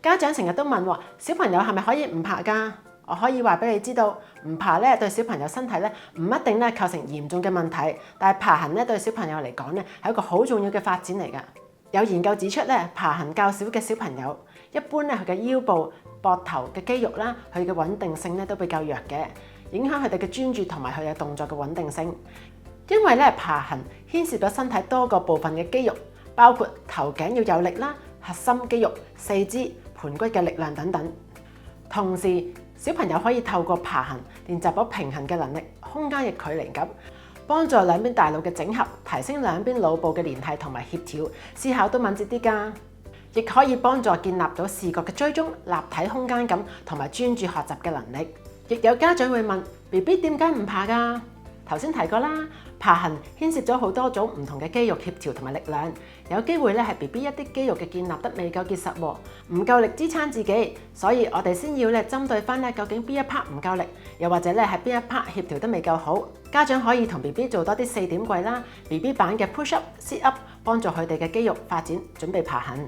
家長成日都問喎，小朋友係咪可以唔爬㗎？我可以話俾你知道，唔爬咧對小朋友身體咧唔一定咧構成嚴重嘅問題，但係爬行咧對小朋友嚟講咧係一個好重要嘅發展嚟㗎。有研究指出咧，爬行較少嘅小朋友，一般咧佢嘅腰部、膊頭嘅肌肉啦，佢嘅穩定性咧都比較弱嘅，影響佢哋嘅專注同埋佢嘅動作嘅穩定性。因為咧爬行牽涉咗身體多個部分嘅肌肉，包括頭頸要有力啦、核心肌肉、四肢、盤骨嘅力量等等。同時，小朋友可以透過爬行練習到平衡嘅能力、空間嘅距離感，幫助兩邊大腦嘅整合，提升兩邊腦部嘅聯繫同埋協調，思考都敏捷啲㗎。亦可以幫助建立到視覺嘅追蹤、立體空間感同埋專注學習嘅能力。亦有家長會問：BB 點解唔爬㗎？頭先提過啦，爬行牽涉咗好多種唔同嘅肌肉協調同埋力量，有機會咧係 BB 一啲肌肉嘅建立得未夠結實喎，唔夠力支撐自己，所以我哋先要咧針對翻咧究竟邊一 part 唔夠力，又或者咧係邊一 part 協調得未夠好，家長可以同 BB 做多啲4點跪啦、BB 版嘅 push up、sit up，幫助佢哋嘅肌肉發展，準備爬行。